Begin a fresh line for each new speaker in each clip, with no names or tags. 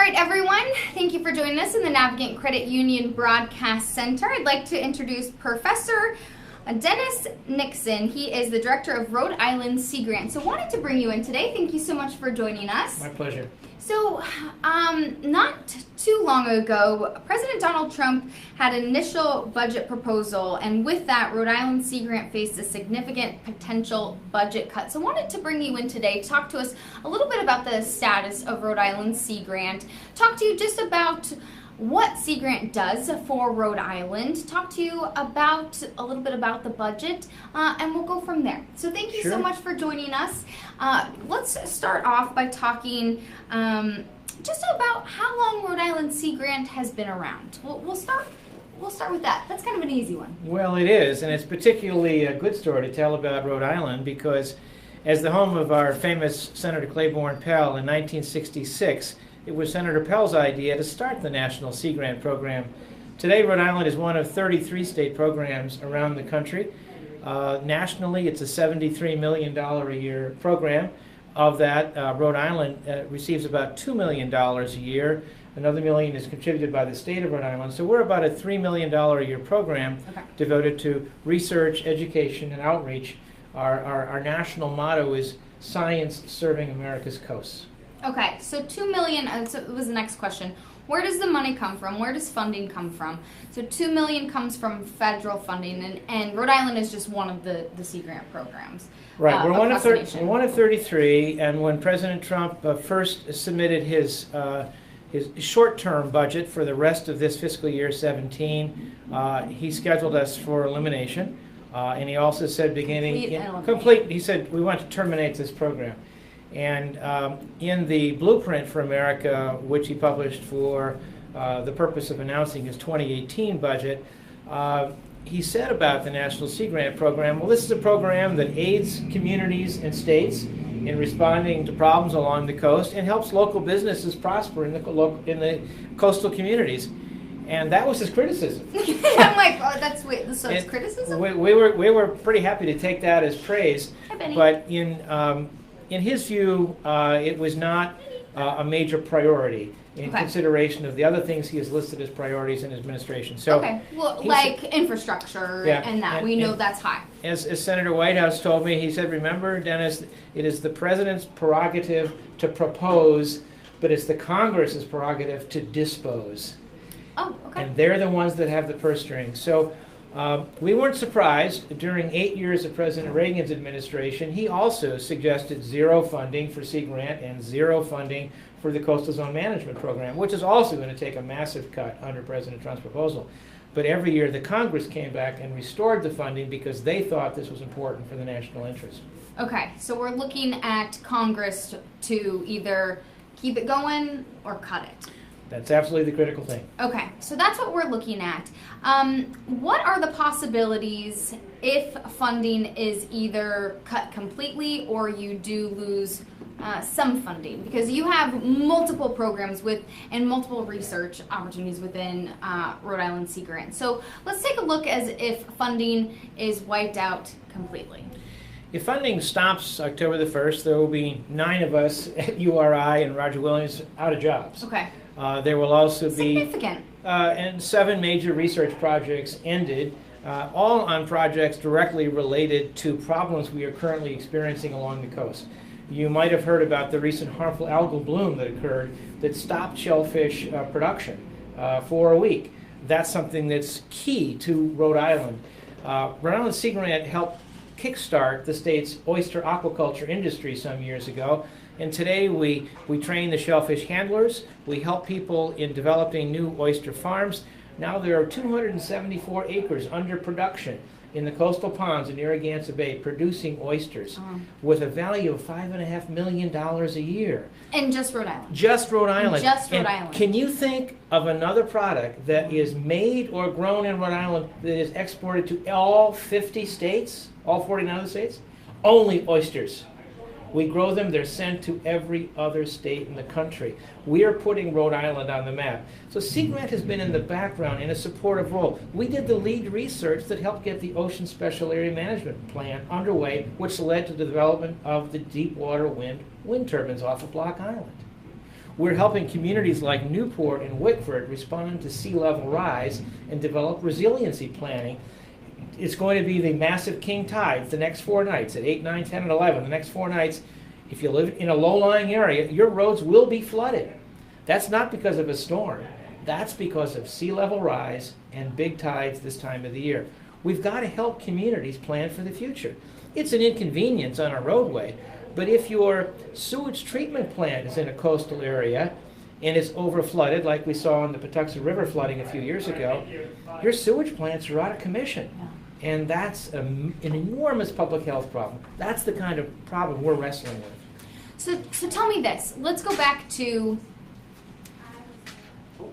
right, everyone. Thank you for joining us in the Navigant Credit Union Broadcast Center. I'd like to introduce Professor Dennis Nixon. He is the director of Rhode Island Sea Grant. So wanted to bring you in today. Thank you so much for joining us.
My pleasure.
So not too long ago, President Donald Trump had an initial budget proposal, and with that, Rhode Island Sea Grant faced a significant potential budget cut. So wanted to bring you in today to talk to us a little bit about the status of Rhode Island Sea Grant, talk to you just about what Sea Grant does for Rhode Island, talk to you about a little bit about the budget, and we'll go from there. So thank you so much for joining us. Let's start off by talking just about how long Rhode Island Sea Grant has been around. We'll start with that. That's kind of an easy one.
Well, it is, and it's particularly a good story to tell about Rhode Island because as the home of our famous Senator Claiborne Pell in 1966, it was Senator Pell's idea to start the National Sea Grant Program. Today, Rhode Island is one of 33 state programs around the country. Nationally, it's a $73 million a year program. Of that, Rhode Island receives about $2 million a year. Another $1 million is contributed by the state of Rhode Island. So we're about a $3 million a year program devoted to research, education, and outreach. Our national motto is science serving America's coasts.
Okay, so $2 million, so it was the next question. Where does the money come from? Where does funding come from? So $2 million comes from federal funding, and Rhode Island is just one of the Sea Grant programs.
Right, we're one of 33, and when President Trump first submitted his short-term budget for the rest of this fiscal year 17, he scheduled us for elimination, and he also said he said we want to terminate this program. And in the Blueprint for America, which he published for the purpose of announcing his 2018 budget, he said about the National Sea Grant Program, well, this is a program that aids communities and states in responding to problems along the coast and helps local businesses prosper in the coastal communities. And that was his criticism.
I'm like, oh, so it's criticism?
We were pretty happy to take that as praise.
Hi, Benny.
But in his view, it was not a major priority in consideration of the other things he has listed as priorities in his administration. So,
well, like infrastructure and that. We know that's high.
As Senator Whitehouse told me, he said, remember, Dennis, it is the president's prerogative to propose, but it's the Congress's prerogative to dispose.
Oh, okay.
And they're the ones that have the purse strings. So we weren't surprised. During 8 years of President Reagan's administration, he also suggested zero funding for Sea Grant and zero funding for the Coastal Zone Management Program, which is also going to take a massive cut under President Trump's proposal. But every year the Congress came back and restored the funding because they thought this was important for the national interest.
Okay, so we're looking at Congress to either keep it going or cut it.
That's absolutely the critical thing.
Okay, so that's what we're looking at. What are the possibilities if funding is either cut completely or you do lose some funding? Because you have multiple programs and multiple research opportunities within Rhode Island Sea Grant. So let's take a look as if funding is wiped out completely.
If funding stops October the 1st, there will be 9 of us at URI and Roger Williams out of jobs.
Okay.
There will also be
significant.
And 7 major research projects ended, all on projects directly related to problems we are currently experiencing along the coast. You might have heard about the recent harmful algal bloom that occurred that stopped shellfish production for a week. That's something that's key to Rhode Island. Rhode Island Sea Grant helped kickstart the state's oyster aquaculture industry some years ago. And today we train the shellfish handlers. We help people in developing new oyster farms. Now there are 274 acres under production in the coastal ponds in Narragansett Bay producing oysters with a value of $5.5 million a year.
And just Rhode Island.
Just Rhode Island.
Just Rhode Island.
Can you think of another product that is made or grown in Rhode Island that is exported to all 50 states, all 49 other states? Only oysters. We grow them, they're sent to every other state in the country. We are putting Rhode Island on the map. So Sea Grant has been in the background in a supportive role. We did the lead research that helped get the Ocean Special Area Management Plan underway, which led to the development of the deep water wind turbines off of Block Island. We're helping communities like Newport and Wickford respond to sea level rise and develop resiliency planning. It's going to be the massive king tides the next 4 nights at 8, 9, 10, and 11. The next 4 nights, if you live in a low-lying area, your roads will be flooded. That's not because of a storm. That's because of sea level rise and big tides this time of the year. We've got to help communities plan for the future. It's an inconvenience on a roadway, but if your sewage treatment plant is in a coastal area and is over-flooded, like we saw in the Patuxent River flooding a few years ago, your sewage plants are out of commission. And that's an enormous public health problem. That's the kind of problem we're wrestling with.
So tell me this. Let's go back to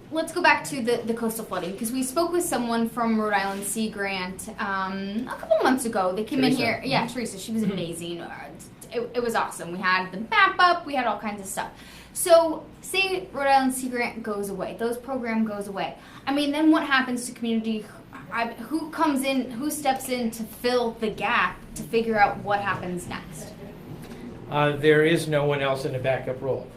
the coastal flooding, because we spoke with someone from Rhode Island Sea Grant a couple months ago. They came
Teresa.
in here. Yeah, Teresa. She was amazing. It was awesome. We had the map up. We had all kinds of stuff. So say Rhode Island Sea Grant goes away. Those program goes away. I mean, then what happens to community? Who comes in, who steps in to fill the gap to figure out what happens next?
There is no one else in a backup role.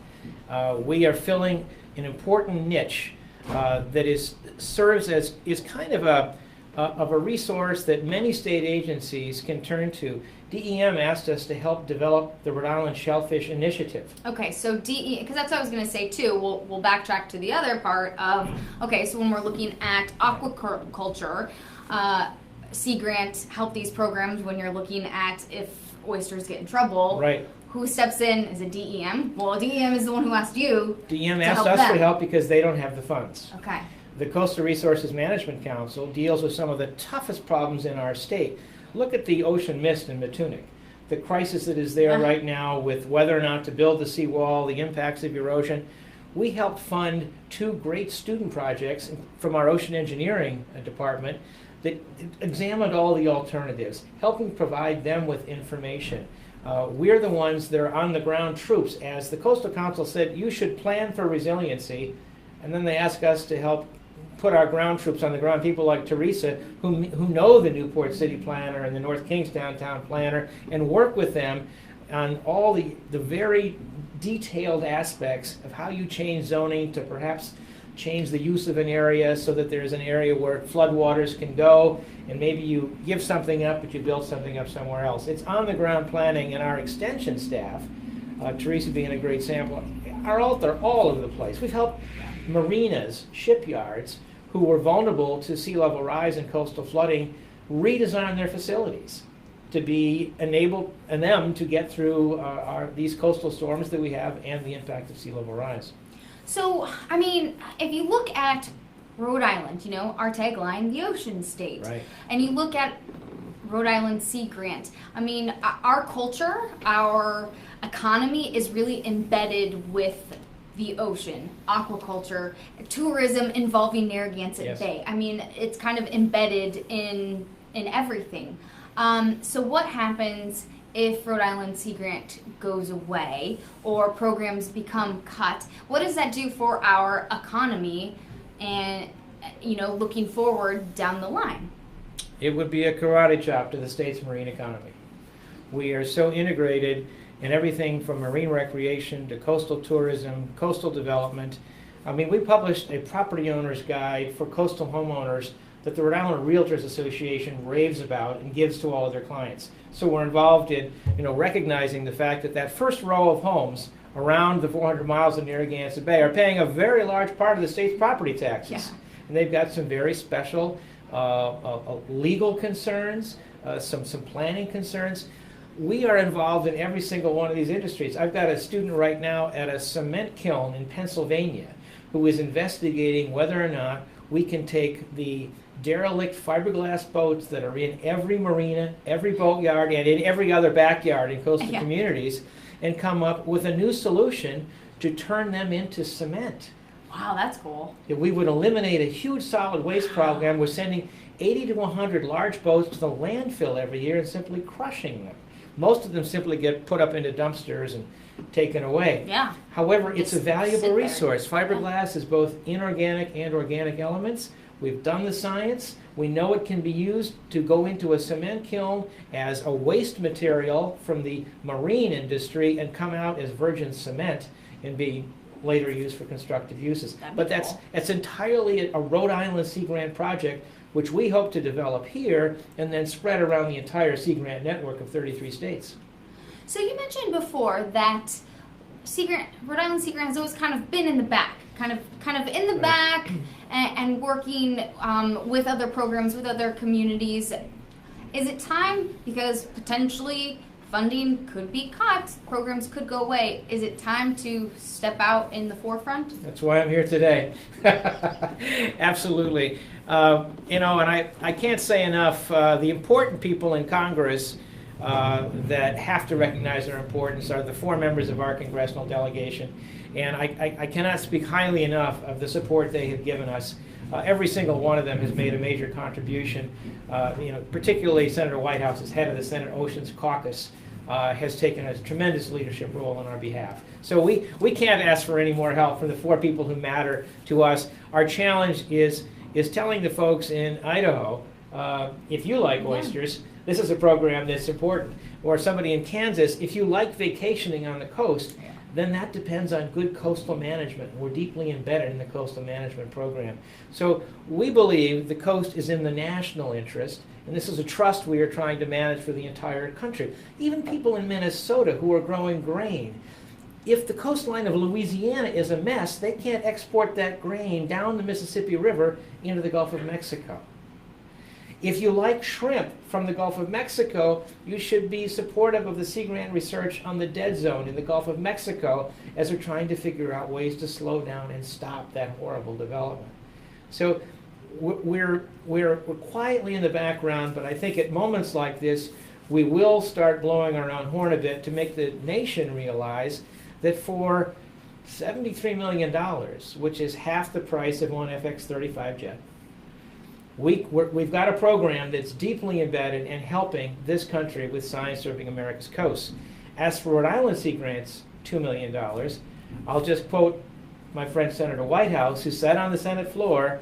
We are filling an important niche that serves as kind of a resource that many state agencies can turn to. DEM asked us to help develop the Rhode Island Shellfish Initiative.
Okay, so because that's what I was going to say too. We'll backtrack to the other part of, okay, so when we're looking at aquaculture, Sea Grant help these programs when you're looking at if oysters get in trouble.
Right.
Who steps in? Is it DEM? Well, DEM is the one who asked you.
DEM
to
asked
help
us
them.
for help because they don't have the funds.
Okay.
The Coastal Resources Management Council deals with some of the toughest problems in our state. Look at the ocean mist in Matunic, the crisis that is there right now with whether or not to build the seawall, the impacts of erosion. We helped fund 2 great student projects from our ocean engineering department that examined all the alternatives, helping provide them with information. We're the ones that are on the ground troops. As the Coastal Council said, you should plan for resiliency, and then they ask us to help put our ground troops on the ground, people like Teresa, who know the Newport City Planner and the North Kings Downtown Planner, and work with them on all the very detailed aspects of how you change zoning to perhaps change the use of an area so that there's an area where floodwaters can go, and maybe you give something up, but you build something up somewhere else. It's on the ground planning, and our extension staff, Teresa being a great sample, are out there all over the place. We've helped marinas, shipyards, who were vulnerable to sea level rise and coastal flooding, redesign their facilities to be enable them to get through these coastal storms that we have and the impact of sea level rise.
So, I mean, if you look at Rhode Island, you know, our tagline, the ocean state.
Right.
And you look at Rhode Island Sea Grant. I mean, our culture, our economy is really embedded with the ocean, aquaculture, tourism involving Narragansett
Yes.
Bay. I mean, it's kind of embedded in everything. So what happens if Rhode Island Sea Grant goes away or programs become cut? What does that do for our economy and, you know, looking forward down the line?
It would be a karate chop to the state's marine economy. We are so integrated in everything from marine recreation to coastal tourism, coastal development. I mean, we published a property owner's guide for coastal homeowners that the Rhode Island Realtors Association raves about and gives to all of their clients. So we're involved in, you know, recognizing the fact that that first row of homes around the 400 miles of Narragansett Bay are paying a very large part of the state's property taxes.
Yeah.
And they've got some very special legal concerns, some planning concerns. We are involved in every single one of these industries. I've got a student right now at a cement kiln in Pennsylvania who is investigating whether or not we can take the derelict fiberglass boats that are in every marina, every boatyard, and in every other backyard in coastal communities and come up with a new solution to turn them into cement.
Wow, that's cool.
If we would eliminate a huge solid waste program, we're sending 80 to 100 large boats to the landfill every year and simply crushing them. Most of them simply get put up into dumpsters and taken away.
Yeah.
However, it's a valuable
sit there.
resource. Fiberglass is both inorganic and organic elements. We've done the science. We know it can be used to go into a cement kiln as a waste material from the marine industry and come out as virgin cement and be later used for constructive uses.
That'd be
But
cool.
that's entirely a Rhode Island Sea Grant project, which we hope to develop here and then spread around the entire Sea Grant network of 33 states.
So you mentioned before that Rhode Island Sea Grant has always kind of been in the back, kind of in the
Right.
back, and working with other programs, with other communities. Is it time, because potentially funding could be cut, programs could go away, is it time to step out in the forefront?
That's why I'm here today. Absolutely. And I can't say enough, the important people in Congress that have to recognize their importance are the 4 members of our congressional delegation. And I cannot speak highly enough of the support they have given us. Every single one of them has made a major contribution. Particularly Senator Whitehouse, as head of the Senate Oceans Caucus, has taken a tremendous leadership role on our behalf. So we can't ask for any more help from the 4 people who matter to us. Our challenge is telling the folks in Idaho, if you like oysters, this is a program that's important. Or somebody in Kansas, if you like vacationing on the coast, then that depends on good coastal management. We're deeply embedded in the coastal management program. So we believe the coast is in the national interest, and this is a trust we are trying to manage for the entire country. Even people in Minnesota who are growing grain, if the coastline of Louisiana is a mess, they can't export that grain down the Mississippi River into the Gulf of Mexico. If you like shrimp from the Gulf of Mexico, you should be supportive of the Sea Grant research on the dead zone in the Gulf of Mexico as we're trying to figure out ways to slow down and stop that horrible development. So we're quietly in the background, but I think at moments like this, we will start blowing our own horn a bit to make the nation realize that for $73 million, which is half the price of one FX-35 jet, we've got a program that's deeply embedded in helping this country with science serving America's coasts. As for Rhode Island Sea Grant's $2 million, I'll just quote my friend Senator Whitehouse, who said on the Senate floor,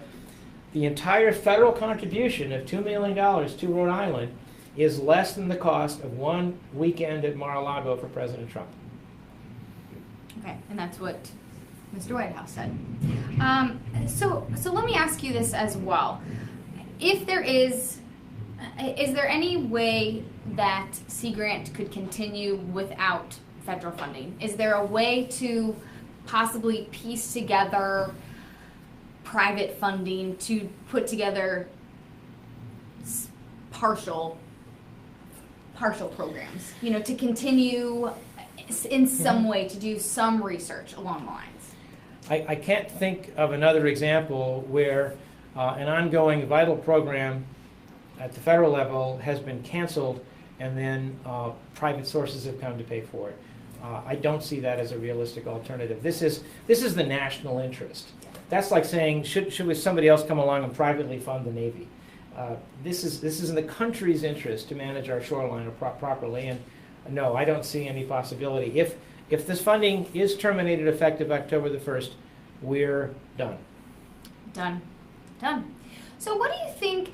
the entire federal contribution of $2 million to Rhode Island is less than the cost of one weekend at Mar-a-Lago for President Trump.
Okay, and that's what Mr. Whitehouse said. So let me ask you this as well. If there is there any way that Sea Grant could continue without federal funding? Is there a way to possibly piece together private funding to put together partial programs, to continue in some way to do some research along the lines?
I can't think of another example where an ongoing vital program at the federal level has been canceled and then private sources have come to pay for it. I don't see that as a realistic alternative. This is the national interest. That's like saying, should somebody else come along and privately fund the Navy? This is in the country's interest to manage our shoreline properly, and no, I don't see any possibility. If this funding is terminated effective October the 1st, we're done.
Done. So what do you think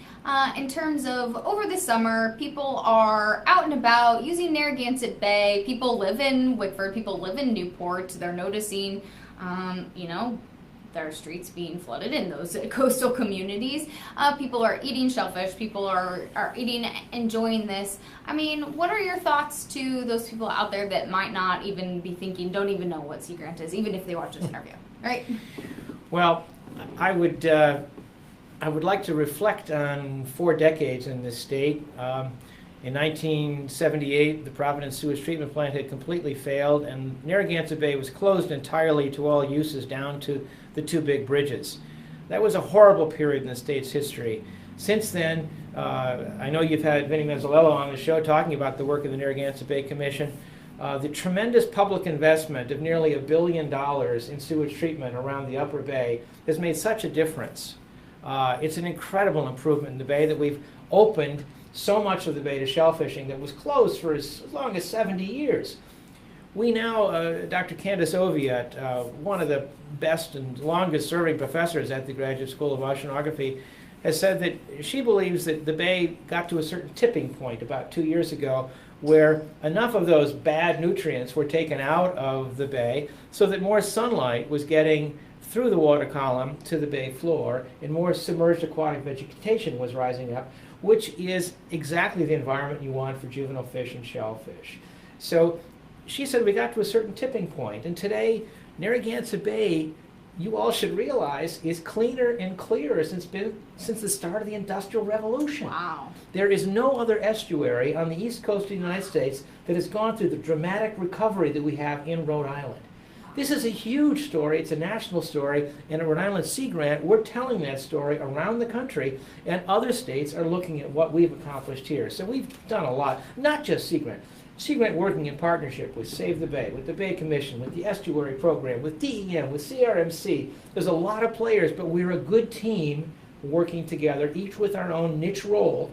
in terms of over the summer, people are out and about using Narragansett Bay, people live in Wickford, people live in Newport, they're noticing, their streets being flooded in those coastal communities. People are eating shellfish, people are enjoying this. I mean, what are your thoughts to those people out there that might not even be thinking, don't even know what Sea Grant is, even if they watch this interview, right?
Well, I would like to reflect on 4 decades in this state. In 1978, the Providence sewage treatment plant had completely failed, and Narragansett Bay was closed entirely to all uses down to the 2 big bridges. That was a horrible period in the state's history. Since then, I know you've had Vinnie Mazzolello on the show talking about the work of the Narragansett Bay Commission. The tremendous public investment of nearly $1 billion in sewage treatment around the Upper Bay has made such a difference. It's an incredible improvement in the bay that we've opened so much of the bay to shellfishing that was closed for as long as 70 years. We now, Dr. Candace Oviatt, one of the best and longest serving professors at the Graduate School of Oceanography, has said that she believes that the bay got to a certain tipping point about 2 years ago where enough of those bad nutrients were taken out of the bay so that more sunlight was getting through the water column to the bay floor, and more submerged aquatic vegetation was rising up, which is exactly the environment you want for juvenile fish and shellfish. So she said we got to a certain tipping point, and today Narragansett Bay, you all should realize, is cleaner and clearer since the start of the Industrial Revolution.
Wow.
There is no other estuary on the east coast of the United States that has gone through the dramatic recovery that we have in Rhode Island. This is a huge story. It's a national story. And at Rhode Island Sea Grant, we're telling that story around the country, and other states are looking at what we've accomplished here. So we've done a lot, not just Sea Grant. Sea Grant working in partnership with Save the Bay, with the Bay Commission, with the Estuary Program, with DEM, with CRMC. There's a lot of players, but we're a good team working together, each with our own niche role,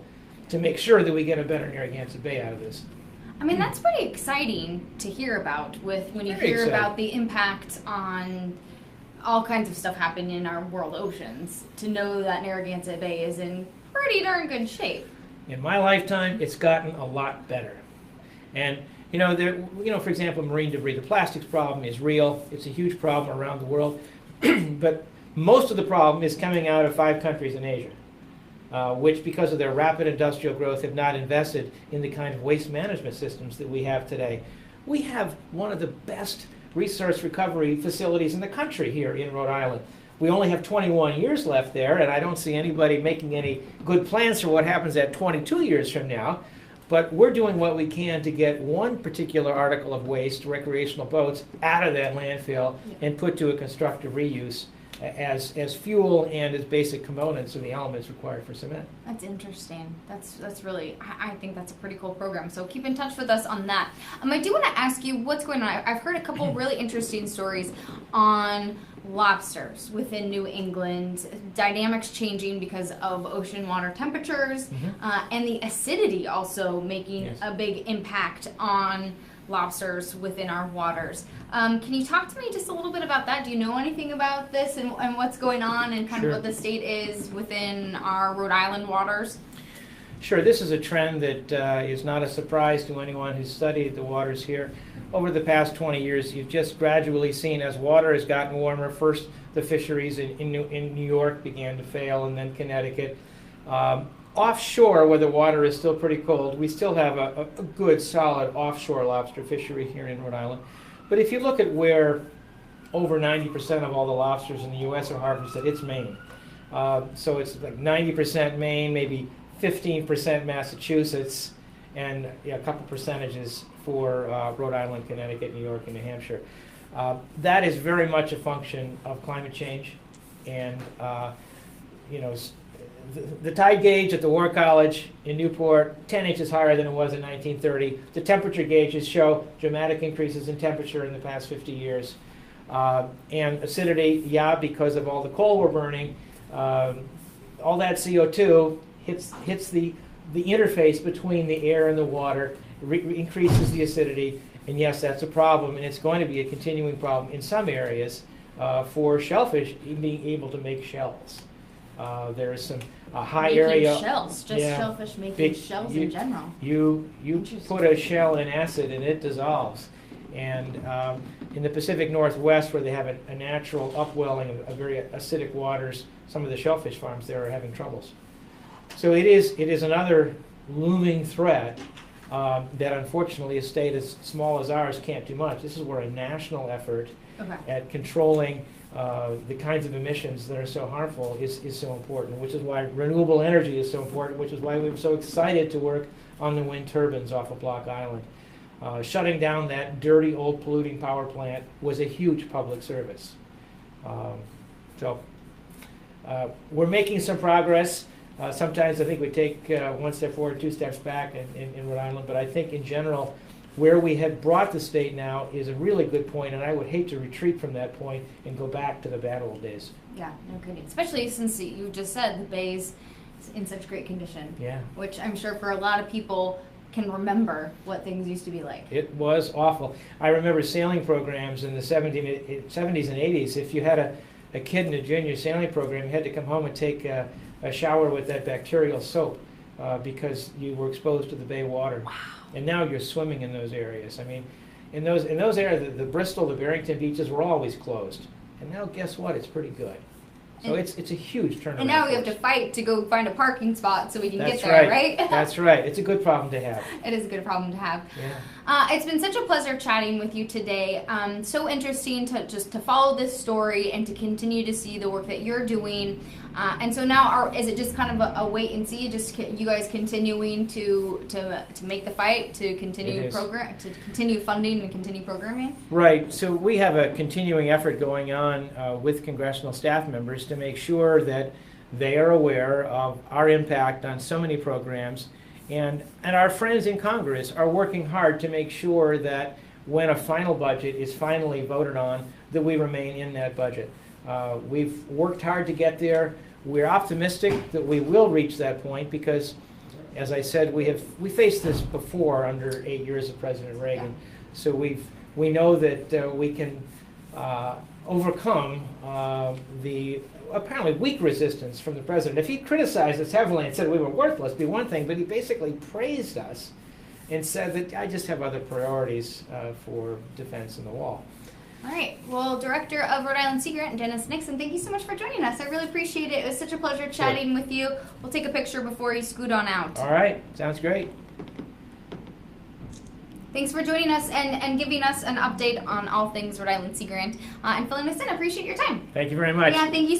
to make sure that we get a better Narragansett Bay out of this.
I mean, that's pretty exciting to hear about when you
Very
hear
exciting.
about the impact on all kinds of stuff happening in our world oceans, to know that Narragansett Bay is in pretty darn good shape.
In my lifetime, it's gotten a lot better. And for example, marine debris, the plastics problem is real. It's a huge problem around the world. But most of the problem is coming out of 5 countries in Asia, which, because of their rapid industrial growth, have not invested in the kind of waste management systems that we have today. We have one of the best resource recovery facilities in the country here in Rhode Island. We only have 21 years left there, and I don't see anybody making any good plans for what happens at 22 years from now. But we're doing what we can to get one particular article of waste, recreational boats, out of that landfill and put to a constructive reuse as fuel and as basic components of the elements required for cement.
That's interesting. That's really, I think that's a pretty cool program. So keep in touch with us on that. I do want to ask you what's going on. I've heard a couple really interesting stories on lobsters within New England, dynamics changing because of ocean water temperatures, and the acidity also making a big impact on lobsters within our waters. Can you talk to me just a little bit about that? Do you know anything about this and what's going on and kind of what the state is within our Rhode Island waters?
Sure, this is a trend that is not a surprise to anyone who's studied the waters here. Over the past 20 years, you've just gradually seen, as water has gotten warmer, first the fisheries in New York began to fail, and then Connecticut. Offshore, where the water is still pretty cold, we still have a good, solid offshore lobster fishery here in Rhode Island. But if you look at where over 90% of all the lobsters in the U.S. are harvested, it's Maine. So it's like 90% Maine, maybe 15% Massachusetts, and a couple percentages for Rhode Island, Connecticut, New York, and New Hampshire. That is very much a function of climate change. And, the tide gauge at the War College in Newport, 10 inches higher than it was in 1930. The temperature gauges show dramatic increases in temperature in the past 50 years. And acidity, because of all the coal we're burning, all that CO2 hits the interface between the air and the water, increases the acidity, and yes, that's a problem, and it's going to be a continuing problem in some areas for shellfish being able to make shells. There is some high area.
Making shells, just shellfish making shells in general.
You put a shell in acid and it dissolves. And in the Pacific Northwest, where they have a natural upwelling of very acidic waters, some of the shellfish farms there are having troubles. So it is another looming threat that unfortunately a state as small as ours can't do much. This is where a national effort at controlling the kinds of emissions that are so harmful is so important, which is why renewable energy is so important, which is why we were so excited to work on the wind turbines off of Block Island. Shutting down that dirty, old, polluting power plant was a huge public service. We're making some progress. Sometimes I think we take one step forward, 2 steps back in Rhode Island, but I think in general, where we have brought the state now is a really good point, and I would hate to retreat from that point and go back to the bad old days.
Yeah, no kidding. Especially since you just said the bay's in such great condition.
Yeah. Which
I'm sure for a lot of people can remember what things used to be like.
It was awful. I remember sailing programs in the 70s and 80s. If you had a kid in a junior sailing program, you had to come home and take a shower with that bacterial soap because you were exposed to the bay water.
Wow.
And now you're swimming in those areas. I mean, in those areas, the Bristol, the Barrington beaches were always closed. And now guess what? It's pretty good. So it's a huge turnaround.
And now we have to fight to go find a parking spot so we can
That's
get there,
right? That's right. It's a good problem to have.
It is a good problem to have.
Yeah.
It's been such a pleasure chatting with you today. So interesting to follow this story and to continue to see the work that you're doing. And so now, is it just kind of a wait and see? Just you guys continuing to make the fight, to continue continue funding and continue programming?
Right. So we have a continuing effort going on with congressional staff members to make sure that they are aware of our impact on so many programs, and our friends in Congress are working hard to make sure that when a final budget is finally voted on, that we remain in that budget. We've worked hard to get there. We're optimistic that we will reach that point because, as I said, we faced this before under 8 years of President Reagan. So we know that we can overcome the apparently weak resistance from the president. If he criticized us heavily and said we were worthless, it'd be one thing, but he basically praised us and said that I just have other priorities for defense and the wall.
All right. Well, Director of Rhode Island Sea Grant, Dennis Nixon, thank you so much for joining us. I really appreciate it. It was such a pleasure chatting with you. We'll take a picture before you scoot on out.
All right. Sounds great.
Thanks for joining us and giving us an update on all things Rhode Island Sea Grant and filling us in. I appreciate your time.
Thank you very much.
Yeah, thank you.